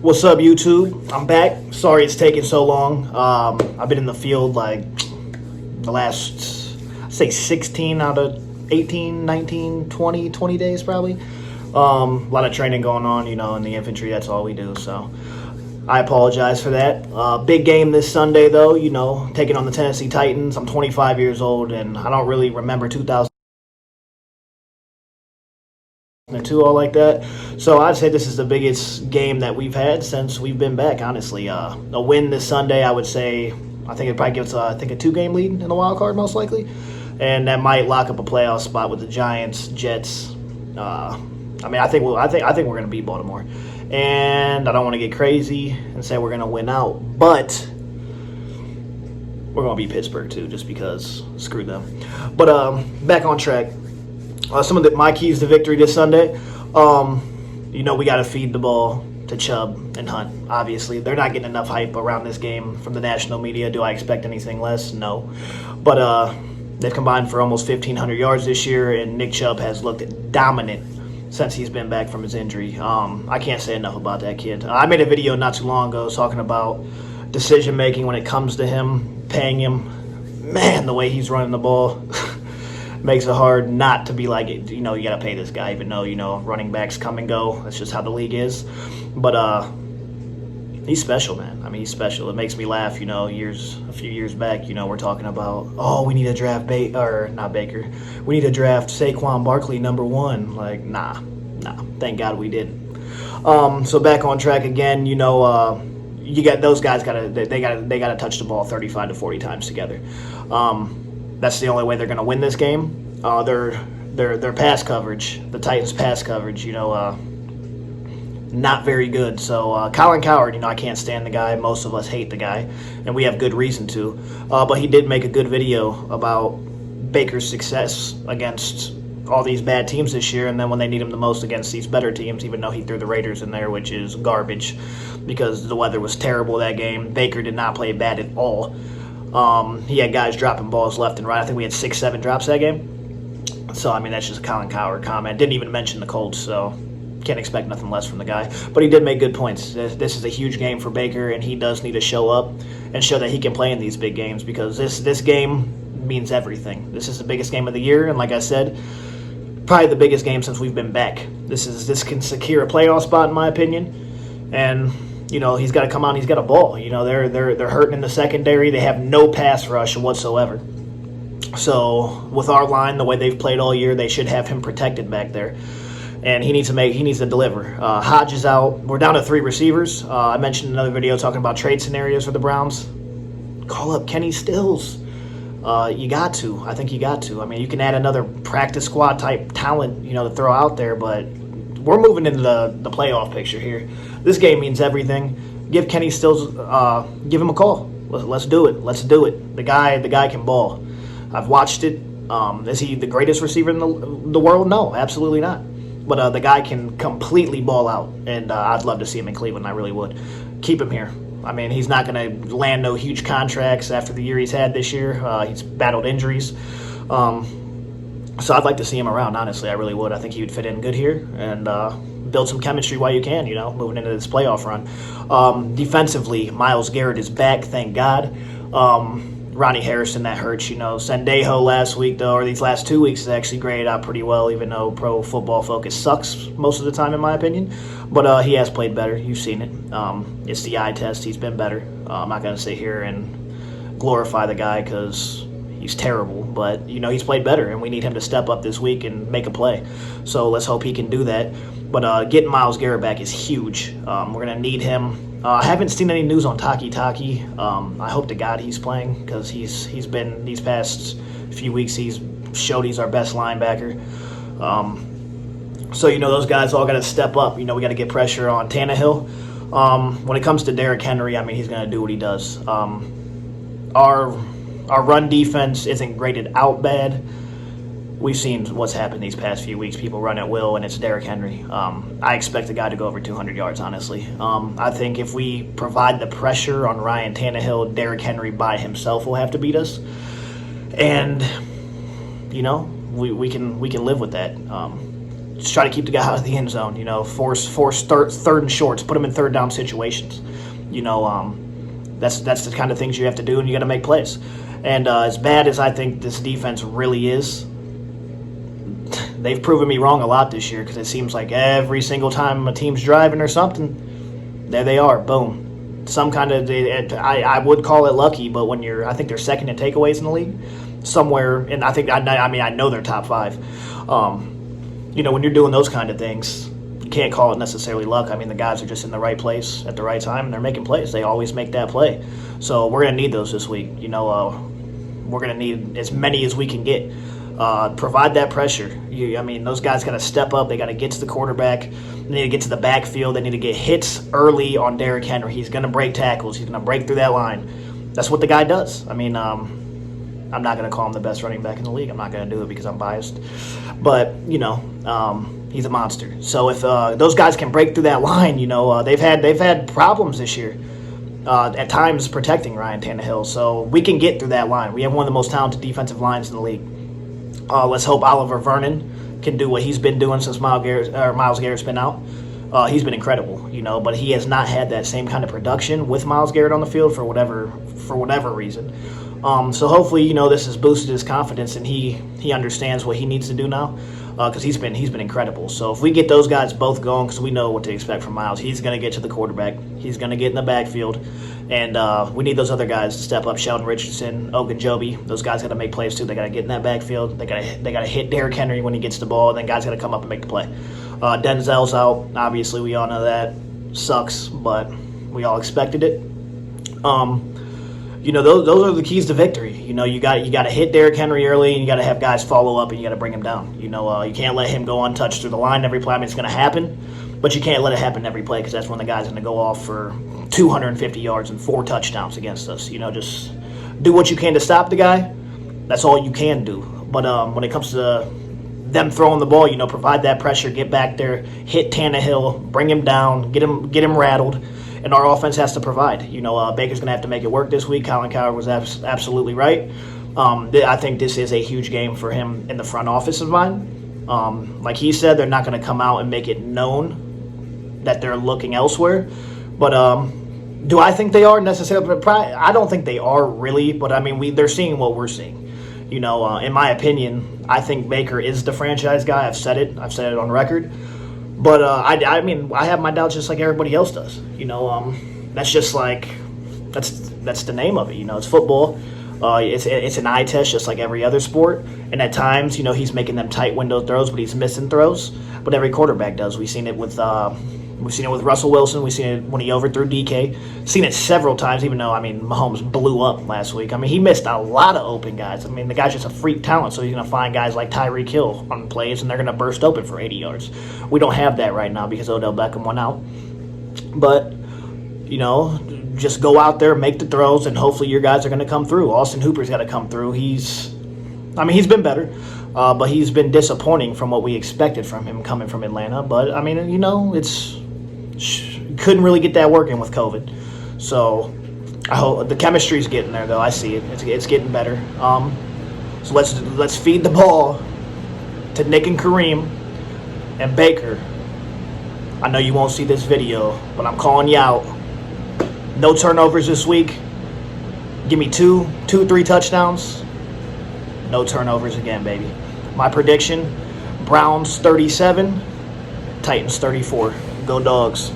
What's up, YouTube? I'm back. Sorry it's taking so long. I've been in the field like the last, I'd say 16 out of 18, 19, 20 days probably. A lot of training going on, in the infantry. That's all we do. So I apologize for that. Big game this Sunday, though, taking on the Tennessee Titans. I'm 25 years old, and I don't really remember 2002 all like that. So I'd say this is the biggest game that we've had since we've been back, honestly. A win this Sunday, I would say, I think it probably gives a 2-game lead in the wild card, most likely. And that might lock up a playoff spot with the Giants, Jets. I think we're going to beat Baltimore. And I don't want to get crazy and say we're going to win out, but we're going to beat Pittsburgh too, just because screw them. But back on track. Some of my keys to victory this Sunday. We got to feed the ball to Chubb and Hunt. Obviously, they're not getting enough hype around this game from the national media. Do I expect anything less? No. But they've combined for almost 1,500 yards this year, and Nick Chubb has looked dominant since he's been back from his injury. I can't say enough about that kid. I made a video not too long ago talking about decision making when it comes to him, paying him. Man, the way he's running the ball makes it hard not to be like, you got to pay this guy, even though, running backs come and go. That's just how the league is. But he's special, man. I mean, he's special. It makes me laugh, a few years back, we're talking about, we need to draft not Baker. We need to draft Saquon Barkley #1. Like, nah. Thank God we didn't. So back on track again, you got those guys they gotta touch the ball 35 to 40 times together. That's the only way they're going to win this game. Their pass coverage, the Titans' pass coverage, not very good. So Colin Cowherd, I can't stand the guy. Most of us hate the guy, and we have good reason to. But he did make a good video about Baker's success against all these bad teams this year, and then when they need him the most against these better teams, even though he threw the Raiders in there, which is garbage because the weather was terrible that game. Baker did not play bad at all. He had guys dropping balls left and right. I think we had 6-7 drops that game. So, that's just a Colin Cowherd comment. Didn't even mention the Colts, so can't expect nothing less from the guy. But he did make good points. This is a huge game for Baker, and he does need to show up and show that he can play in these big games because this game means everything. This is the biggest game of the year, and like I said, probably the biggest game since we've been back. This can secure a playoff spot, in my opinion, and he's got to come out. He's got a ball. They're hurting in the secondary. They have no pass rush whatsoever. So with our line, the way they've played all year, they should have him protected back there. And he needs to deliver. Hodge is out. We're down to 3 receivers. I mentioned another video talking about trade scenarios for the Browns. Call up Kenny Stills. You got to. I think you got to. You can add another practice squad type talent, to throw out there, but we're moving into the playoff picture here. This game means everything. Give Kenny Stills, give him a call. Let's do it. Let's do it. The guy can ball. I've watched it. Is he the greatest receiver in the world? No, absolutely not. But the guy can completely ball out, and I'd love to see him in Cleveland. I really would. Keep him here. He's not going to land no huge contracts after the year he's had this year. He's battled injuries. So I'd like to see him around, honestly. I really would. I think he would fit in good here and build some chemistry while you can, moving into this playoff run. Defensively, Myles Garrett is back, thank God. Ronnie Harrison, that hurts, Sendejo last week, though, or these last 2 weeks, is actually graded out pretty well, even though Pro Football Focus sucks most of the time, in my opinion. But he has played better. You've seen it. It's the eye test. He's been better. I'm not going to sit here and glorify the guy because he's terrible, but he's played better, and we need him to step up this week and make a play. So let's hope he can do that. But getting Myles Garrett back is huge. We're gonna need him. I haven't seen any news on Taki. I hope to God he's playing because he's been these past few weeks. He's showed he's our best linebacker. So those guys all got to step up. We got to get pressure on Tannehill. When it comes to Derrick Henry, he's gonna do what he does. Our run defense isn't graded out bad. We've seen what's happened these past few weeks. People run at will, and it's Derrick Henry. I expect the guy to go over 200 yards, honestly. I think if we provide the pressure on Ryan Tannehill, Derrick Henry by himself will have to beat us. And, we can live with that. Just try to keep the guy out of the end zone. You know, force third and shorts, put him in third down situations. You know, that's the kind of things you have to do, and you got to make plays. And as bad as I think this defense really is, they've proven me wrong a lot this year, because it seems like every single time a team's driving or something, there they are, boom. Some kind of, I would call it lucky, but when I think they're second in takeaways in the league, somewhere, and I know they're top 5. You know, when you're doing those kind of things, you can't call it necessarily luck. I mean, the guys are just in the right place at the right time, and they're making plays. They always make that play. So we're going to need those this week. You know, we're going to need as many as we can get. Provide that pressure. I mean, those guys got to step up. They got to get to the quarterback. They need to get to the backfield. They need to get hits early on Derrick Henry. He's going to break tackles. He's going to break through that line. That's what the guy does. I mean, I'm not going to call him the best running back in the league. I'm not going to do it because I'm biased. But, you know, he's a monster. So if those guys can break through that line, you know, they've had problems this year. At times protecting Ryan Tannehill. So we can get through that line. We have one of the most talented defensive lines in the league. Let's hope Oliver Vernon can do what he's been doing since Myles Garrett's been out. He's been incredible, you know, but he has not had that same kind of production with Myles Garrett on the field for whatever reason. So hopefully, you know, this has boosted his confidence, and he understands what he needs to do now, because he's been incredible. So if we get those guys both going, because we know what to expect from Myles, he's going to get to the quarterback, he's going to get in the backfield, and we need those other guys to step up. Sheldon Richardson, Ogunjobi, those guys got to make plays too. They got to get in that backfield. They got to hit Derrick Henry when he gets the ball, and then guys got to come up and make the play. Denzel's out. Obviously, we all know that sucks, but we all expected it. You know, those are the keys to victory. You know, you got to hit Derrick Henry early, and you got to have guys follow up, and you got to bring him down. You know, you can't let him go untouched through the line every play. I mean, it's going to happen, but you can't let it happen every play, because that's when the guy's going to go off for 250 yards and 4 touchdowns against us. You know, just do what you can to stop the guy. That's all you can do. But when it comes to them throwing the ball, you know, provide that pressure, get back there, hit Tannehill, bring him down, get him rattled. And our offense has to provide. You know, Baker's going to have to make it work this week. Colin Cowherd was absolutely right. I think this is a huge game for him in the front office of mine. Like he said, they're not going to come out and make it known that they're looking elsewhere. But do I think they are necessarily? I don't think they are really. But, I mean, they're seeing what we're seeing. You know, in my opinion, I think Baker is the franchise guy. I've said it on record. But I mean, I have my doubts just like everybody else does. You know, that's just like that's the name of it. You know, it's football. It's an eye test just like every other sport. And at times, you know, he's making them tight window throws, but he's missing throws. But every quarterback does. We've seen it with Russell Wilson. We've seen it when he overthrew DK. Seen it several times, even though, I mean, Mahomes blew up last week. I mean, he missed a lot of open guys. I mean, the guy's just a freak talent, so he's going to find guys like Tyreek Hill on plays, and they're going to burst open for 80 yards. We don't have that right now because Odell Beckham went out. But, you know, just go out there, make the throws, and hopefully your guys are going to come through. Austin Hooper's got to come through. He's been better. But he's been disappointing from what we expected from him coming from Atlanta. But, I mean, you know, couldn't really get that working with COVID. So I hope the chemistry's getting there, though. I see it. It's getting better. So let's feed the ball to Nick and Kareem and Baker. I know you won't see this video, but I'm calling you out. No turnovers this week. Give me 3 touchdowns. No turnovers again, baby. My prediction, Browns 37, Titans 34. Go Dogs.